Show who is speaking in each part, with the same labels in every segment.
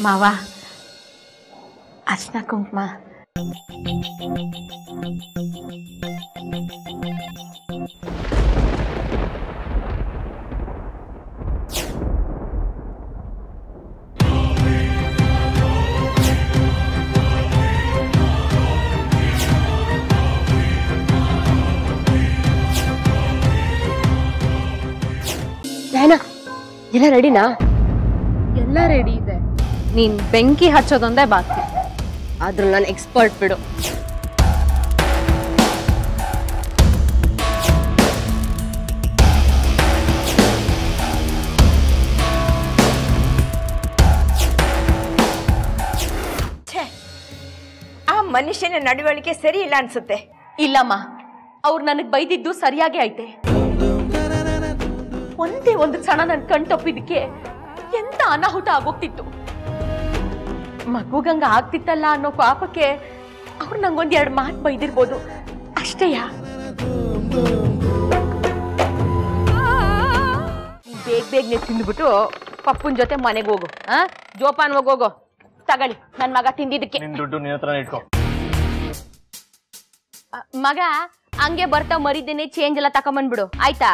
Speaker 1: ಮಾವ ಅರ್ಶಿನ ಕುಂಕುಮ.
Speaker 2: ಎಲ್ಲ ರೆಡಿನಾ?
Speaker 1: ಎಲ್ಲ ರೆಡಿ ಇದೆ, ನೀನ್ ಬೆಂಕಿ ಹಚ್ಚೋದೊಂದೇ ಬಾಕಿ.
Speaker 2: ಆದ್ರೂ ನಾನು ಎಕ್ಸ್ಪರ್ಟ್ ಬಿಡು.
Speaker 3: ಆ ಮನುಷ್ಯನ ನಡವಳಿಕೆ ಸರಿ ಇಲ್ಲ ಅನ್ಸುತ್ತೆ.
Speaker 1: ಇಲ್ಲಮ್ಮ, ಅವ್ರು ನನಗ್ ಬೈದಿದ್ದು ಸರಿಯಾಗಿ ಐತೆ. ಒಂದೇ ಒಂದು ಕ್ಷಣ ನನ್ ಕಣ್ತಪ್ಪಿದಕ್ಕೆ ಎಂತ ಅನಾಹುತ ಆಗೋಗ್ತಿತ್ತು. ಮಗುಗಂಗ ಆಗ್ತಿತ್ತಲ್ಲ ಅನ್ನೋ ಪಾಪಕ್ಕೆ ಅವ್ರು ನಂಗೊಂದೆರಡು ಮಾತು ಬೈದಿರ್ಬೋದು ಅಷ್ಟೇಯ. ಬೇಗ ತಿಂದ್ಬಿಟ್ಟು ಪಪ್ಪನ್ ಜೊತೆ ಮನೆಗೆ ಹೋಗು. ಜೋಪಾನ್ ಹೋಗೋ. ತಗೊಳ್ಳಿ ನನ್ ಮಗ ತಿಂದಿದ್ದಕ್ಕೆ. ಮಗ ಹಂಗೆ ಬರ್ತಾವ್ ಮರಿದೇನೆ ಚೇಂಜ್ ಎಲ್ಲ ತಕೊಂಬಂದ್ಬಿಡು ಆಯ್ತಾ?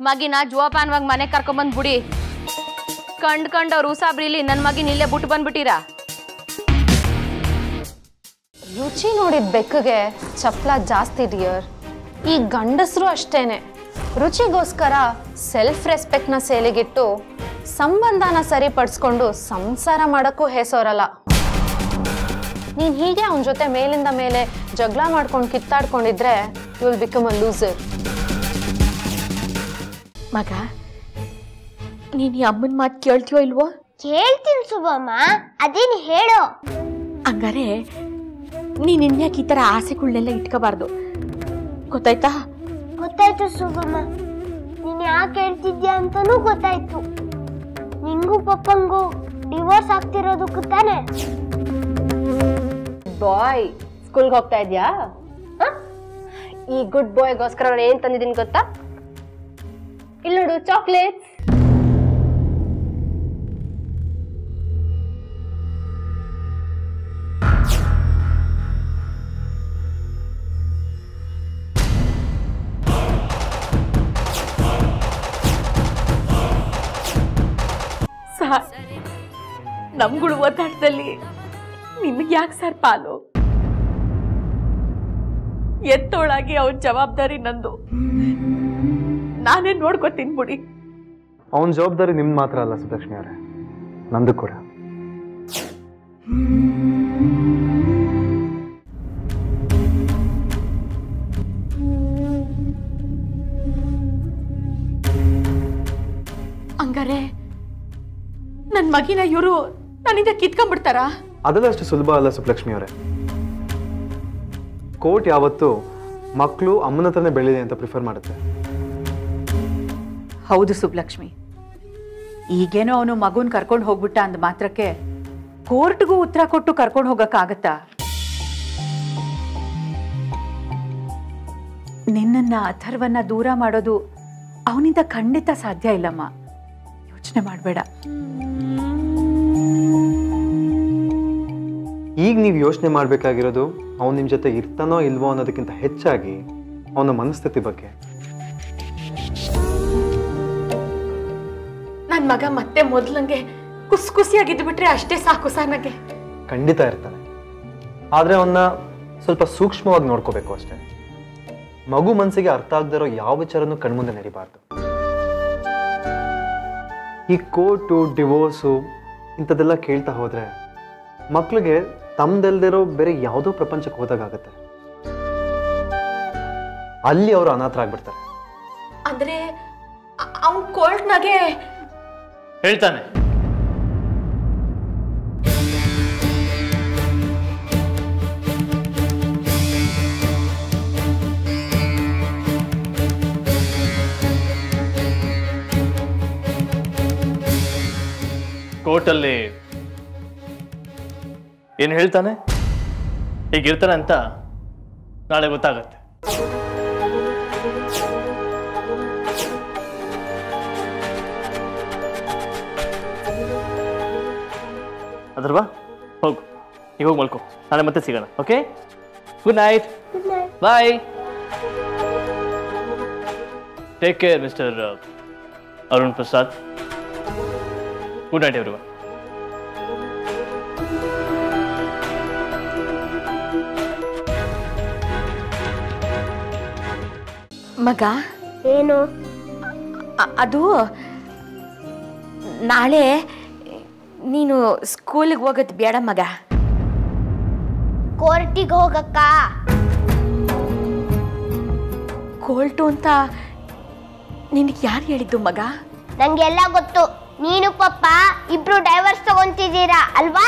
Speaker 1: ಮಗಿನ ಜೋಪಾನವಾಗಿ ಮನೆ ಕರ್ಕೊಂಬಂದ್ಬಿಡಿ. ಕಂಡ್ಕಂಡವ್ರು ಉಸಾಬ್ರಿಲಿ ನನ್ ಮಗಿನ ಇಲ್ಲೇ ಬಿಟ್ಟು ಬಂದ್ಬಿಟ್ಟಿರಾ.
Speaker 4: ರುಚಿ ನೋಡಿದ ಬೆಕ್ಕಗೆ ಚಪ್ಪಲ ಜಾಸ್ತಿ ಡಿಯರ್. ಈ ಗಂಡಸರು ಅಷ್ಟೇನೆ, ರುಚಿಗೋಸ್ಕರ ಸೆಲ್ಫ್ ರೆಸ್ಪೆಕ್ಟ್ನ ಸೇಲಿಗಿಟ್ಟು ಸಂಬಂಧನ ಸರಿಪಡಿಸ್ಕೊಂಡು ಸಂಸಾರ ಮಾಡೋಕ್ಕೂ ಹೇಸೋರಲ್ಲ. ನೀನು ಹೀಗೆ ಅವನ ಜೊತೆ ಮೇಲಿಂದ ಮೇಲೆ ಜಗಳ ಮಾಡ್ಕೊಂಡು ಕಿತ್ತಾಡ್ಕೊಂಡಿದ್ರೆ you will become a loser.
Speaker 1: ಮಗ, ನೀನ್ ಈ ಅಮ್ಮನ ಮಾತು ಕೇಳ್ತೀಯೋ ಇಲ್ವೋ?
Speaker 5: ಕೇಳ್ತೀನಿ ಸುಬ್ಬಮ್ಮ, ಅದೇನು ಹೇಳೋ.
Speaker 1: ಹಂಗಾರೆ ನೀನ್ ಇನ್ಯಾಕೆ ಈ ತರ ಆಸೆಗಳನ್ನೆಲ್ಲ ಇಟ್ಕೋಬಾರ್ದು, ಗೊತ್ತಾಯ್ತಾ?
Speaker 5: ಗೊತ್ತಾಯ್ತು ಸುಬ್ಬಮ್ಮ, ನೀನ್ ಯಾಕೆ ಹೇಳ್ತಿದ್ಯಾ ಅಂತಾನೂ ಗೊತ್ತಾಯ್ತು. ನಿಂಗೂ ಪಪ್ಪಂಗೂ ಡಿವೋರ್ಸ್ ಆಗ್ತಿರೋದಕ್ಕೂ ತಾನೆ.
Speaker 2: ಬಾಯ್, ಸ್ಕೂಲ್ಗೆ ಹೋಗ್ತಾ ಇದ್ಯಾ? ಈ ಗುಡ್ ಬಾಯ್ಗೋಸ್ಕರ ನಾನು ಏನ್ ತಂದಿದ್ದೀನಿ ಗೊತ್ತಾ? ಇಲ್ಲಿ ನೋಡು, ಚಾಕ್ಲೇಟ್ಸ್.
Speaker 1: ಸಾರ್, ನಮ್ಗಳು ಒತ್ತಾಟದಲ್ಲಿ ನಿಮ್ಗೆ ಯಾಕೆ ಸರ್ ಪಾಲು? ಎತ್ತೊಳಾಗಿ ಅವ್ರ ಜವಾಬ್ದಾರಿ ನಂದು, ನಾನೇ ನೋಡ್ಕೊತೀನಿ ಬಿಡಿ.
Speaker 6: ಅವನ ಜವಾಬ್ದಾರಿ ನಿಮ್ದು ಮಾತ್ರ ಅಲ್ಲ ಸುಲಕ್ಷ್ಮಿ ಅವರೇ, ನಂದು ಕೂಡ.
Speaker 1: ಹಂಗಾರೆ ನನ್ ಮಗಿನ ಇವರು ನನ್ನಿಂದ ಕಿತ್ಕೊಂಡ್ಬಿಡ್ತಾರ?
Speaker 6: ಅದೆಲ್ಲ ಅಷ್ಟು ಸುಲಭ ಅಲ್ಲ ಸುಲಕ್ಷ್ಮಿ ಅವರೇ. ಕೋರ್ಟ್ ಯಾವತ್ತು ಮಕ್ಕಳು ಅಮ್ಮನ ಹತ್ರನೇ ಬೆಳೆದಿದೆ ಅಂತ ಪ್ರಿಫರ್ ಮಾಡುತ್ತೆ.
Speaker 7: ಹೌದು ಸುಬ್ಲಕ್ಷ್ಮಿ, ಈಗೇನೋ ಅವನು ಮಗುನ್ ಕರ್ಕೊಂಡು ಹೋಗ್ಬಿಟ್ಟ ಅಂದ ಮಾತ್ರಕ್ಕೆ ಕೋರ್ಟ್ಗೂ ಉತ್ತರ ಕೊಟ್ಟು ಕರ್ಕೊಂಡು ಹೋಗಕ್ಕಾಗತ್ತಾ? ನಿನ್ನನ್ನ ಅಥರ್ವನ್ನ ದೂರ ಮಾಡೋದು ಅವನಿಂದ ಖಂಡಿತ ಸಾಧ್ಯ ಇಲ್ಲಮ್ಮ, ಯೋಚನೆ ಮಾಡಬೇಡ.
Speaker 6: ಈಗ ನೀವು ಯೋಚನೆ ಮಾಡಬೇಕಾಗಿರೋದು ಅವನು ನಿಮ್ಮ ಜೊತೆ ಇರ್ತಾನೋ ಇಲ್ವೋ ಅನ್ನೋದಕ್ಕಿಂತ ಹೆಚ್ಚಾಗಿ ಅವನ ಮನಸ್ಥಿತಿ ಬಗ್ಗೆ.
Speaker 1: ನನ್ ಮಗ ಮತ್ತೆ ಮೊದ್ಲಂಗೆ ಖುಷಿಯಾಗಿದ್ದು ಬಿಟ್ರೆ ಅಷ್ಟೇ ಸಾಕು ಸರ್ ನನಗೆ.
Speaker 6: ಖಂಡಿತ ಇರ್ತಾನೆ, ಆದ್ರೆ ಅವನ್ನ ಸ್ವಲ್ಪ ಸೂಕ್ಷ್ಮವಾಗಿ ನೋಡ್ಕೋಬೇಕು ಅಷ್ಟೇ. ಮಗು ಮನಸ್ಸಿಗೆ ಅರ್ಥ ಆಗದಿರೋ ಯಾವ ವಿಚಾರನೂ ಕಣ್ಮುಂದೆ ನಡಿಬಾರ್ದು. ಈ ಕೋರ್ಟು ಡಿವೋರ್ಸು ಇಂಥದ್ದೆಲ್ಲ ಕೇಳ್ತಾ ಹೋದ್ರೆ ಮಕ್ಳಿಗೆ ತಮ್ದಲ್ದಿರೋ ಬೇರೆ ಯಾವುದೋ ಪ್ರಪಂಚಕ್ಕೆ ಹೋದಾಗತ್ತೆ. ಅಲ್ಲಿ ಅವರು ಅನಾಥರಾಗ್ಬಿಡ್ತಾರೆ.
Speaker 1: ಅಂದ್ರೆ ಅವ್ನ್ ಕೋರ್ಟ್ನಾಗೆ
Speaker 8: ಹೇಳ್ತಾನೆ, ಕೋರ್ಟಲ್ಲಿ ಏನು ಹೇಳ್ತಾನೆ, ಹೀಗಿರ್ತಾನೆ ಅಂತ ನಾಳೆ ಗೊತ್ತಾಗತ್ತೆ. ಅದಲ್ವಾ? ಹೋಗು, ಈಗ ಹೋಗಿ ಮಲ್ಕೋ, ನಾಳೆ ಮತ್ತೆ ಸಿಗೋಣ. Okay, good night, bye, take care mister Arun Prasad. Good night everyone.
Speaker 3: ಮಗ,
Speaker 5: ಏನು?
Speaker 3: ಅದು ನಾಳೆ ನೀನು ಸ್ಕೂಲಿಗೆ ಹೋಗೋದು ಬೇಡ ಮಗ.
Speaker 5: ಕೋರ್ಟಿಗೆ ಹೋಗಕ್ಕ.
Speaker 3: ಕೋರ್ಟು ಅಂತ ನಿನಗೆ ಯಾರು ಹೇಳಿದ್ದು ಮಗ?
Speaker 5: ನಂಗೆಲ್ಲ ಗೊತ್ತು. ನೀನು ಪಪ್ಪ ಇಬ್ರು ಡೈವರ್ಸ್ ತಗೊಂತಿದ್ದೀರಾ ಅಲ್ವಾ?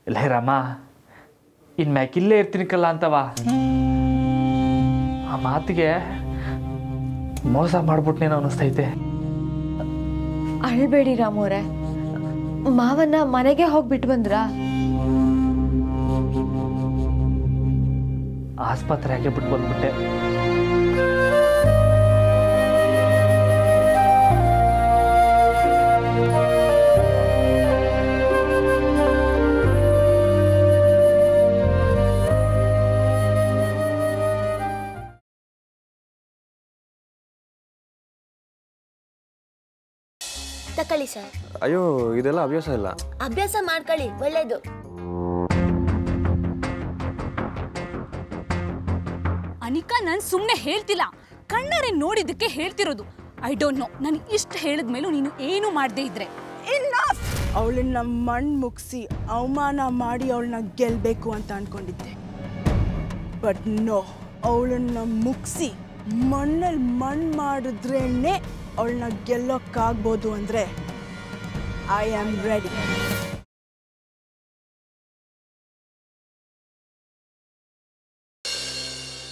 Speaker 9: ಲೇ ರಾಮ, ಇನ್ಮ್ಯಾಕೆ ಇಲ್ಲೇ ಇರ್ತೀನಿಕಲ್ಲ ಅಂತವ. ಆ ಮಾತಿಗೆ ಮೋಸ ಮಾಡ್ಬಿಟ್ನೇನೋ ಅನ್ನಿಸ್ತೈತೆ.
Speaker 3: ಅಳ್ಬೇಡಿ ರಾಮೋರೆ, ಮಾವನ್ನ ಮನೆಗೆ ಹೋಗ್ಬಿಟ್ಟು ಬಂದ್ರ?
Speaker 9: ಆಸ್ಪತ್ರೆಯಾಗೆ ಬಿಟ್ಟು ಬಂದ್ಬಿಟ್ಟೆ.
Speaker 5: ತಕೊಳ್ಳಿ ಸರ್.
Speaker 10: ಅಯ್ಯೋ, ಇದೆಲ್ಲ ಅಭ್ಯಾಸ ಇಲ್ಲ.
Speaker 5: ಅಭ್ಯಾಸ ಮಾಡ್ಕೊಳ್ಳಿ, ಒಳ್ಳೇದು.
Speaker 11: ಅನಿಕಾ, ನಾನು ಸುಮ್ಮನೆ ಹೇಳ್ತಿಲ್ಲ, ಕಣ್ಣಾರೆ ನೋಡಿದ್ದಕ್ಕೆ ಹೇಳ್ತಿರೋದು. ಐ ಡೋಂಟ್ ನೋ, ನಾನು ಇಷ್ಟು ಹೇಳಿದ್ಮೇಲೂ ನೀನು ಏನು ಮಾಡದೇ ಇದ್ರೆ.
Speaker 12: ಅವಳನ್ನ ಮಣ್ಣು ಮುಗಿಸಿ ಅವಮಾನ ಮಾಡಿ ಅವಳನ್ನ ಗೆಲ್ಲಬೇಕು ಅಂತ ಅನ್ಕೊಂಡಿದ್ದೆ. ಬಟ್ ನೋ, ಅವಳನ್ನ ಮುಗಿಸಿ ಮಣ್ಣಲ್ಲಿ ಮಣ್ಣು ಮಾಡಿದ್ರೇನೆ ಅವಳನ್ನ ಗೆಲ್ಲೋಕ್ಕಾಗ್ಬೋದು ಅಂದರೆ ಐ ಆಮ್ ರೆಡಿ.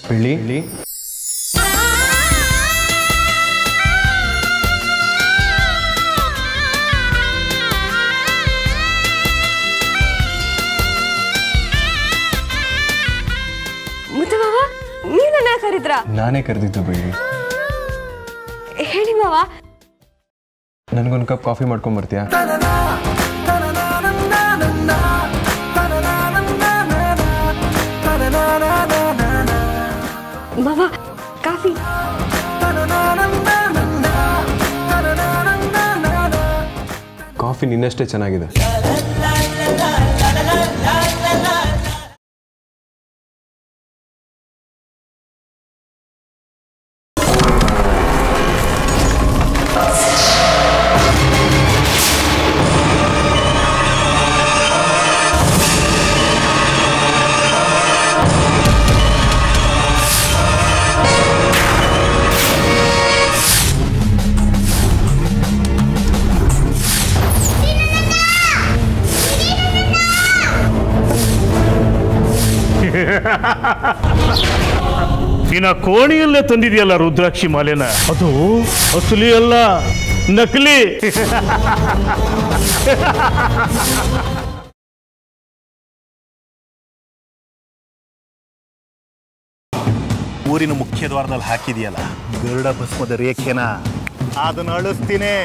Speaker 10: ಬೆಳ್ಳಿ,
Speaker 1: ಮುದ್ದು ಮಾವ, ನೀವು ನನ್ನ ಕರೆದ್ರಾ?
Speaker 10: ನಾನೇ ಕರೆದಿದ್ದು ಬೆಳ್ಳಿ.
Speaker 1: ಹೇಳಿ ಮಾವ.
Speaker 10: ನನಗೊಂದು ಕಪ್ ಕಾಫಿ ಮಾಡ್ಕೊಂಡ್ ಬರ್ತೀಯಾ?
Speaker 1: ಮಾವ, ಕಾಫಿ.
Speaker 10: ಕಾಫಿ ನಿನ್ನಷ್ಟೇ ಚೆನ್ನಾಗಿದೆ.
Speaker 8: ನಿನ್ನ ಕೋಣಿಯಲ್ಲೇ ತಂದಿದೆಯಲ್ಲ ರುದ್ರಾಕ್ಷಿ ಮಾಲೆನ, ಅದು ಅಸಲಿ ಅಲ್ಲ, ನಕಲಿ.
Speaker 13: ಊರಿನ ಮುಖ್ಯ ದ್ವಾರದಲ್ಲಿ ಹಾಕಿದೆಯಲ್ಲ ಗರುಡ ಭಸ್ಮದ ರೇಖೆನ, ಅದನ್ನ ಅಳಿಸ್ತೀನಿ.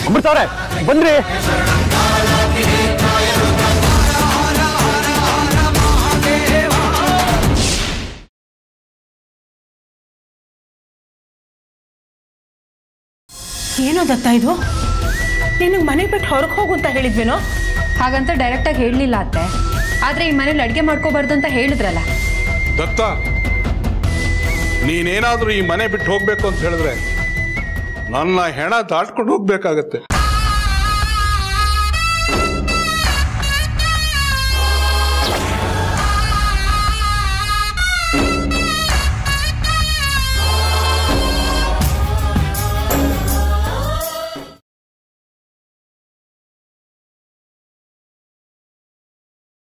Speaker 6: ಅಮೃತವ್ರೆ, ಬನ್ರಿ.
Speaker 12: ಏನೋ ದತ್ತ ಇದು? ನಿನಗೆ ಮನೆ ಬಿಟ್ಟು ಹೊರಗೆ ಹೋಗು ಅಂತ ಹೇಳಿದ್ವೇನೋ?
Speaker 4: ಹಾಗಂತ ಡೈರೆಕ್ಟಾಗಿ ಹೇಳಲಿಲ್ಲ ಅತ್ತೆ, ಆದರೆ ಈ ಮನೇಲಿ ಅಡುಗೆ ಮಾಡ್ಕೋಬಾರ್ದು ಅಂತ ಹೇಳಿದ್ರಲ್ಲ.
Speaker 14: ದತ್ತ, ನೀನೇನಾದರೂ ಈ ಮನೆ ಬಿಟ್ಟು ಹೋಗ್ಬೇಕು ಅಂತ ಹೇಳಿದ್ರೆ ನನ್ನ ಹೆಣ ದಾಟ್ಕೊಂಡು ಹೋಗ್ಬೇಕಾಗತ್ತೆ.